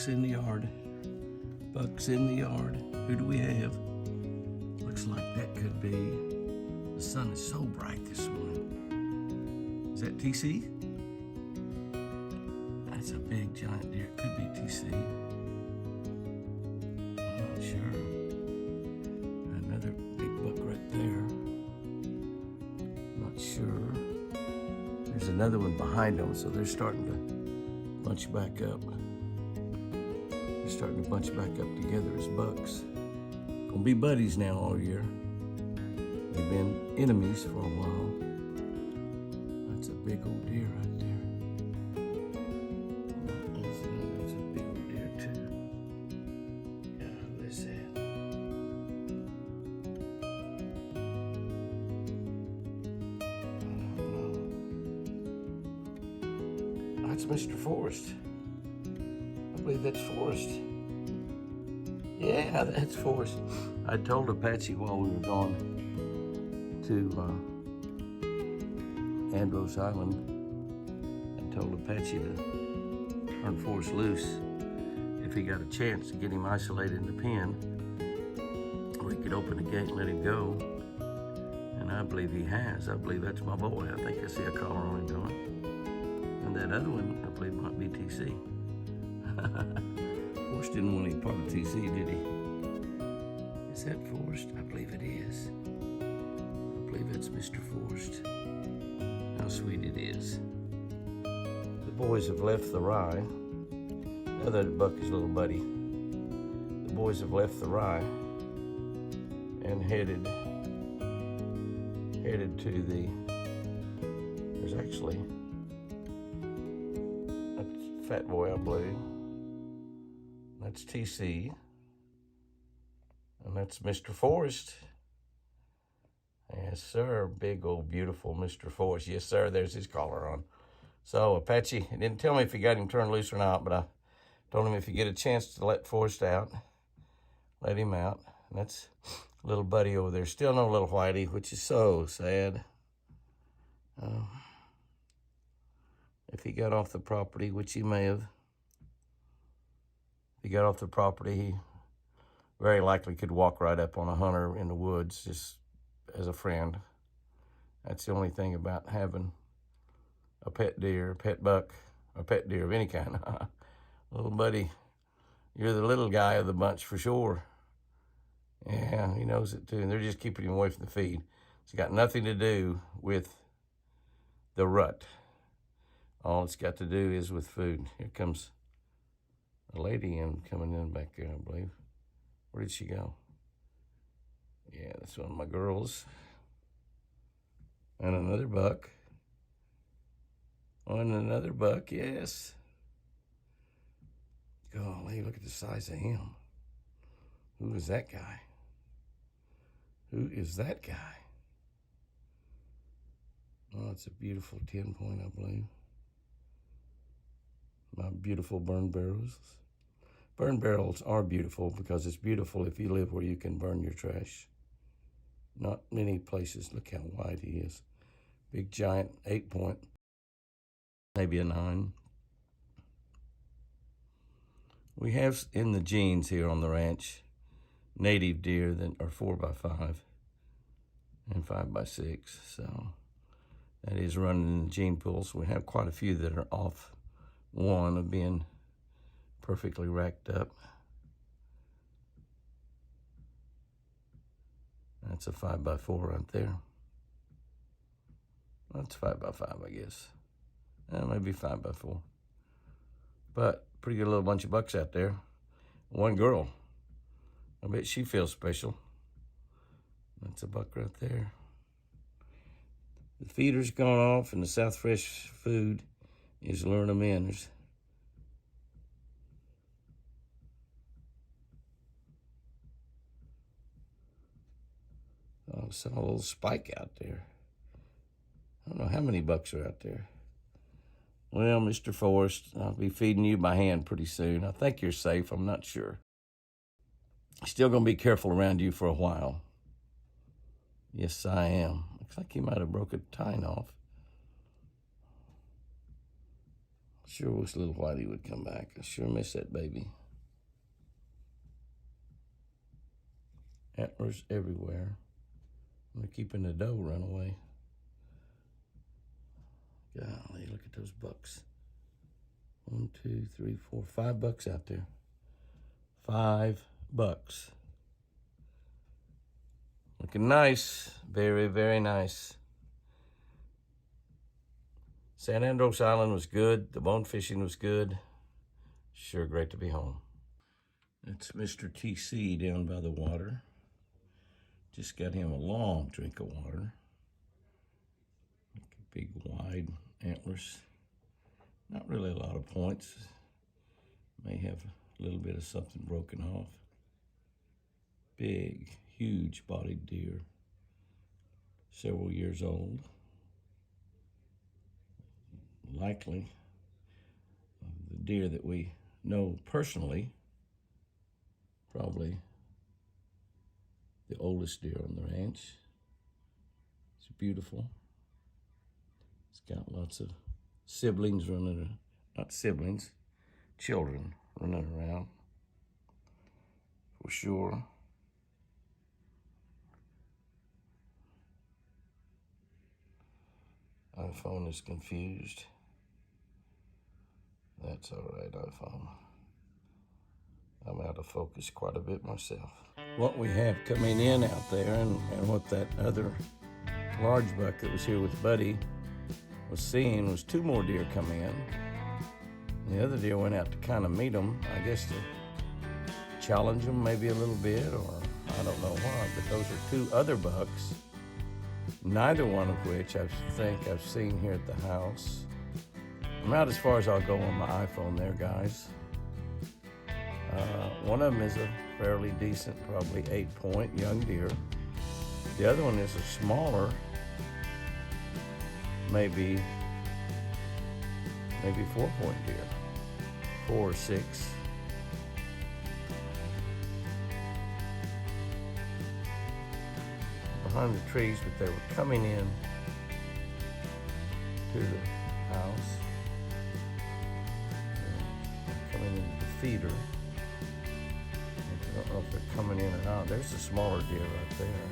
Bucks in the yard. Bucks in the yard. Who do we have? Looks like that could be. The sun is so bright this morning. Is that TC? That's a big giant deer. It could be TC. I'm not sure. Another big buck right there. Not sure. There's another one behind them, so they're starting to bunch back up. They're starting to bunch back up together as bucks. Gonna be buddies now all year. They've been enemies for a while. That's a big old deer right there. There's a big old deer too. Yeah, what is that? I don't know. That's Mr. Forrest. I believe that's Forrest. Yeah, that's Forrest. I told Apache while we were gone to Andros Island and told Apache to turn Forrest loose if he got a chance to get him isolated in the pen, or he could open the gate and let him go. And I believe he has. I believe that's my boy. I think I see a collar on him going. And that other one, I believe, might be TC. Forrest didn't want any part of TC, did he? Is that Forrest? I believe it is. I believe that's Mr. Forrest. How sweet it is. The boys have left the rye. The other buck is little buddy. The boys have left the rye and headed to the, there's actually a fat boy, I believe. That's TC. And that's Mr. Forrest. Yes, sir. Big old beautiful Mr. Forrest. Yes, sir. There's his collar on. So Apache didn't tell me if he got him turned loose or not, but I told him if you get a chance to let Forrest out, let him out. And that's little buddy over there. Still no little Whitey, which is so sad. If he got off the property, which he may have, if he got off the property, he very likely could walk right up on a hunter in the woods just as a friend. That's the only thing about having a pet deer, a pet buck, a pet deer of any kind. Little buddy, you're the little guy of the bunch for sure. Yeah, he knows it too. And they're just keeping him away from the feed. It's got nothing to do with the rut. All it's got to do is with food. Here comes a lady coming in back there, I believe. Where did she go? Yeah, that's one of my girls. And another buck. And another buck, yes. Golly, look at the size of him. Who is that guy? Who is that guy? Oh, it's a beautiful 10-point, I believe. My beautiful burn barrels. Burn barrels are beautiful because it's beautiful if you live where you can burn your trash. Not many places. Look how wide he is. Big, giant 8-point. Maybe a 9. We have in the genes here on the ranch native deer that are 4x5 and 5x6. So that is running in the gene pools. We have quite a few that are off one of being perfectly racked up. That's a 5x4 right there. That's 5x5, I guess. Maybe 5x4. But pretty good little bunch of bucks out there. One girl. I bet she feels special. That's a buck right there. The feeder's gone off and the South Fresh food is luring them in. I saw a little spike out there. I don't know how many bucks are out there. Well, Mr. Forrest, I'll be feeding you by hand pretty soon. I think you're safe. I'm not sure. Still going to be careful around you for a while. Yes, I am. Looks like he might have broke a tine off. Sure wish little Whitey would come back. I sure miss that baby. Antlers everywhere. They're keeping the doe run away. Golly, look at those bucks. 1, 2, 3, 4, 5 bucks out there. 5 bucks. Looking nice. Very, very nice. San Andros Island was good. The bone fishing was good. Sure great to be home. That's Mr. TC down by the water. Just got him a long drink of water. Big, wide antlers. Not really a lot of points. May have a little bit of something broken off. Big, huge bodied deer. Several years old. Likely the deer that we know personally. Probably the oldest deer on the ranch. It's beautiful. It's got lots of siblings running, not siblings, children running around, for sure. iPhone is confused. That's all right, iPhone. I'm out of focus quite a bit myself. What we have coming in out there and what that other large buck that was here with Buddy was seeing was 2 more deer come in. The other deer went out to kind of meet them, I guess to challenge them maybe a little bit, or I don't know what, but those are 2 other bucks, neither one of which I think I've seen here at the house. I'm out as far as I'll go on my iPhone there, guys. One of them is a fairly decent, probably 8-point young deer. The other one is a smaller, maybe 4-point deer, 4 or 6. Behind the trees, but they were coming in to the house, coming into the feeder. I don't know if they're coming in or not. There's a smaller deer right there.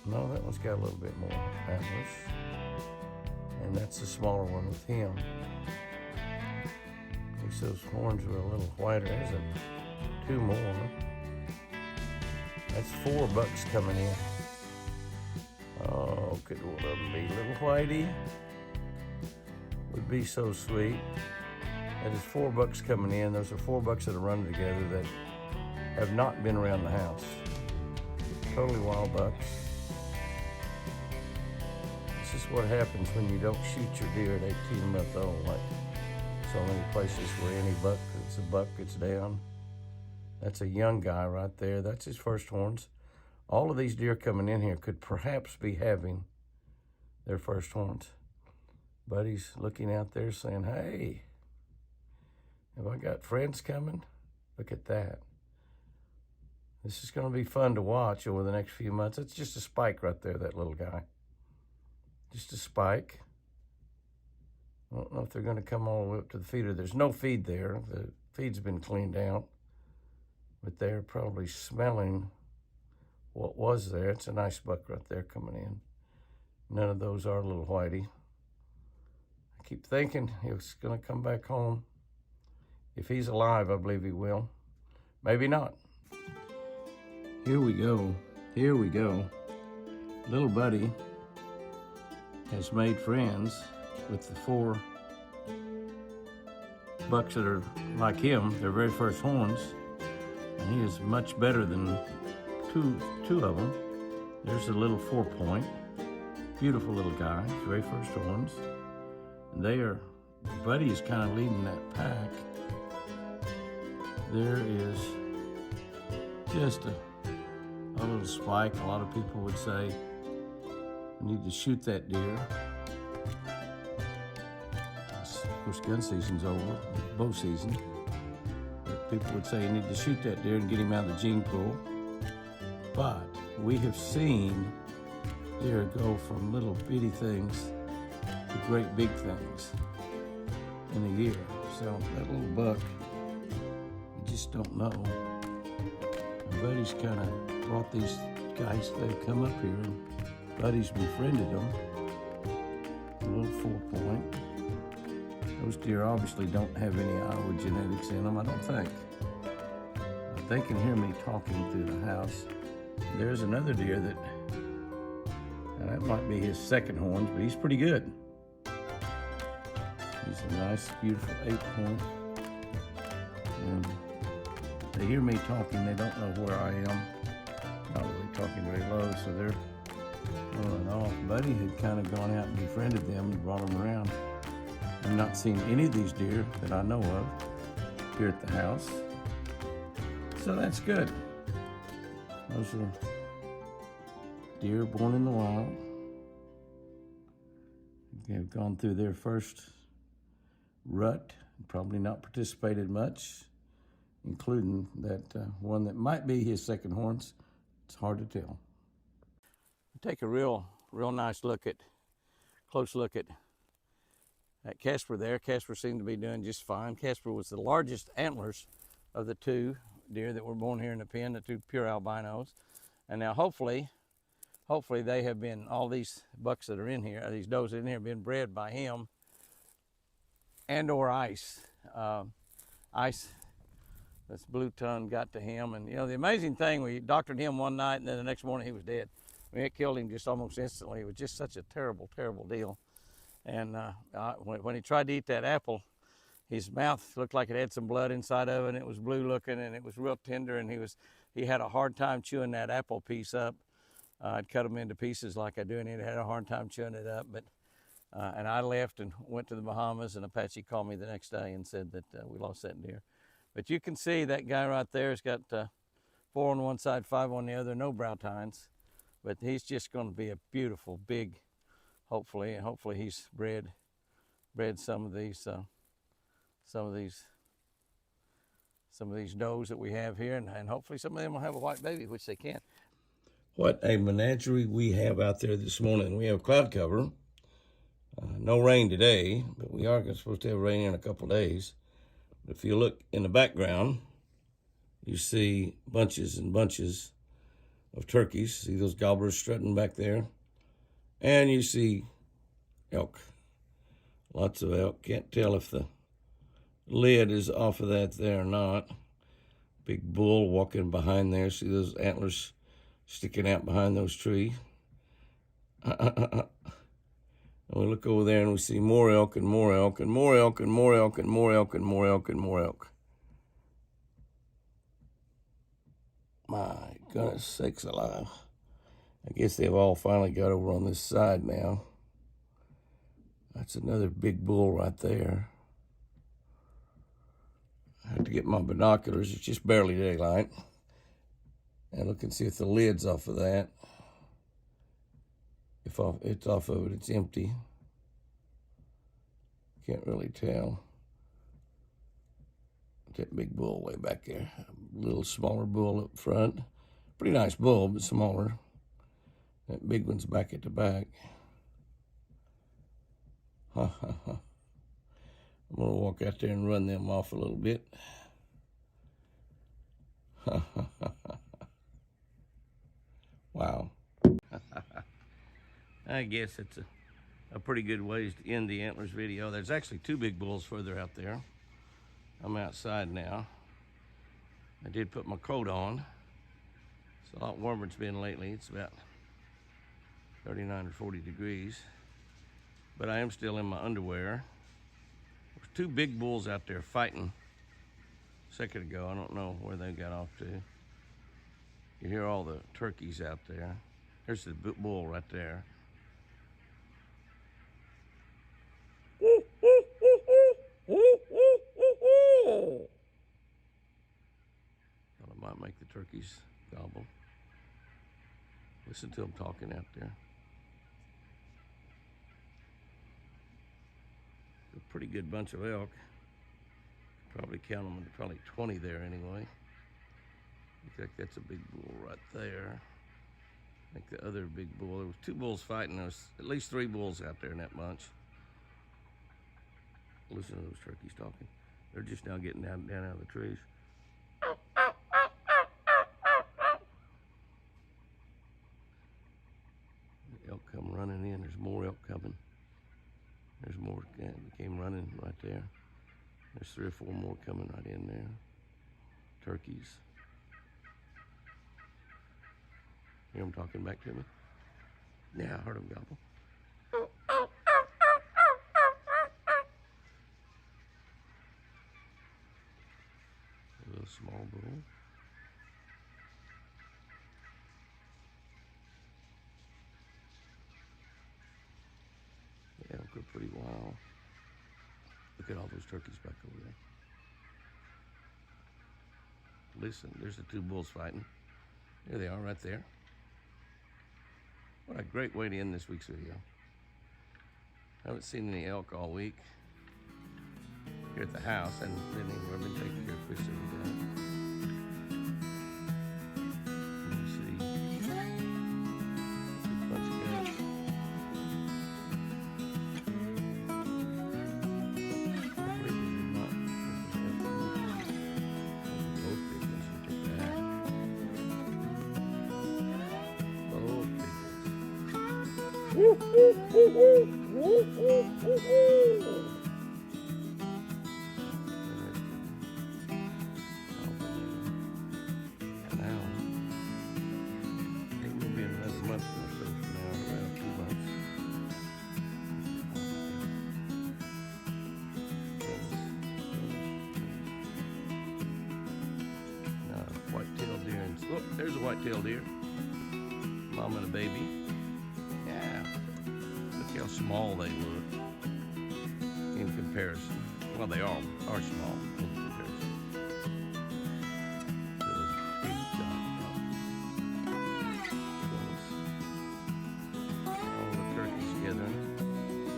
No, that one's got a little bit more antlers. And that's the smaller one with him. At least those horns are a little whiter. There's 2 more. That's 4 bucks coming in. Oh, could one of them be little Whitey? Would be so sweet. That is 4 bucks coming in. Those are 4 bucks that are running together that have not been around the house. Totally wild bucks. This is what happens when you don't shoot your deer at 18 months old, like so many places where any buck that's a buck gets down. That's a young guy right there. That's his first horns. All of these deer coming in here could perhaps be having their first horns. Buddy's looking out there saying, hey, have I got friends coming? Look at that. This is going to be fun to watch over the next few months. It's just a spike right there, that little guy. Just a spike. I don't know if they're going to come all the way up to the feeder. There's no feed there. The feed's been cleaned out. But they're probably smelling what was there. It's a nice buck right there coming in. None of those are little Whitey. I keep thinking he's going to come back home. If he's alive, I believe he will. Maybe not. Here we go. Here we go. Little Buddy has made friends with the 4 bucks that are like him, their very first horns. And he is much better than two of them. There's a little 4-point. Beautiful little guy, his very first horns. And Buddy is kind of leading that pack. There is just a little spike. A lot of people would say, you need to shoot that deer. Of course, gun season's over, bow season. But people would say you need to shoot that deer and get him out of the gene pool. But we have seen deer go from little bitty things the great big things in a year. So that little buck, you just don't know. My buddy's kind of brought these guys, they've come up here, and Buddy's befriended them. A little 4-point. Those deer obviously don't have any Iowa genetics in them, I don't think. But they can hear me talking through the house. There's another deer that might be his second horns, but he's pretty good. He's a nice, beautiful 8-point. And they hear me talking, they don't know where I am. Not really talking very low, so they're going off. Buddy had kind of gone out and befriended them and brought them around. I've not seen any of these deer that I know of here at the house. So that's good. Those are deer born in the wild. They've gone through their first rut, probably not participated much, including that one that might be his second horns. It's hard to tell. Take a real nice close look at Casper there. Casper seemed to be doing just fine. Casper was the largest antlers of the two deer that were born here in the pen, the two pure albinos. And now hopefully they have been, all these bucks that are in here, these does in here, have been bred by him and or Ice. Ice, this blue tongue, got to him. And you know, the amazing thing, we doctored him one night and then the next morning he was dead. I mean, it killed him just almost instantly. It was just such a terrible, terrible deal. And when he tried to eat that apple, his mouth looked like it had some blood inside of it, and it was blue looking, and it was real tender, and he had a hard time chewing that apple piece up. I'd cut them into pieces like I do, and he had a hard time chewing it up. But and I left and went to the Bahamas, and Apache called me the next day and said that we lost that deer. But you can see that guy right there has got 4 on one side, 5 on the other, no brow tines. But he's just going to be a beautiful, big, hopefully he's bred some of these does that we have here, and hopefully some of them will have a white baby, which they can. What a menagerie we have out there this morning. We have cloud cover. No rain today, but we are supposed to have rain in a couple days. But if you look in the background, you see bunches and bunches of turkeys. See those gobblers strutting back there? And you see elk. Lots of elk. Can't tell if the lid is off of that there or not. Big bull walking behind there. See those antlers sticking out behind those trees? And we look over there and we see more elk and more elk and more elk and more elk and more elk and more elk and more elk. My goodness sakes alive. I guess they've all finally got over on this side now. That's another big bull right there. I have to get my binoculars. It's just barely daylight. And look and see if the lid's off of that. If it's off of it, it's empty. Can't really tell. That big bull way back there. A little smaller bull up front. Pretty nice bull, but smaller. That big one's back at the back. I'm gonna walk out there and run them off a little bit. Wow. I guess it's a pretty good ways to end the antlers video. There's actually 2 big bulls further out there. I'm outside now. I did put my coat on. It's a lot warmer it's been lately. It's about 39 or 40 degrees. But I am still in my underwear. There's 2 big bulls out there fighting a second ago. I don't know where they got off to. You hear all the turkeys out there. There's the bull right there. Thought I might make the turkeys gobble. Listen to them talking out there. A pretty good bunch of elk. Probably count them, probably 20 there anyway. Looks like that's a big bull right there. I think the other big bull, there was 2 bulls fighting. There was at least 3 bulls out there in that bunch. Listen to those turkeys talking. They're just now getting down out of the trees. The elk come running in. There's more elk coming. There's more. They came running right there. There's 3 or 4 more coming right in there. Turkeys. Hear them talking back to me? Yeah, I heard them gobble. A little small bull. Yeah, elk are pretty wild. Look at all those turkeys back over there. Listen, there's the 2 bulls fighting. There they are right there. What a great way to end this week's video. I haven't seen any elk all week here at the house. I haven't been anywhere. I've been taking care of fish every day. Let me see. Big bunch of guys. Hopefully they did not. Both big ones. Look at that. Both big ones. Woo, woo, woo, woo, woo, woo, woo, woo. Month or so from now, around 2 months. White-tailed deer. Oh, there's a white-tailed deer. Mom and a baby. Yeah. Look how small they look in comparison. Well, they all are small in comparison.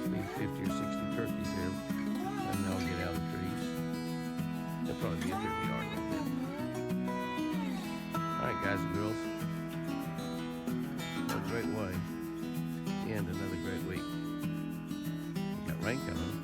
Maybe 50 or 60 turkeys here, and they'll get out of the trees. They'll probably be in their yard right there. Alright guys and girls, what a great way to end another great week. Got rain coming.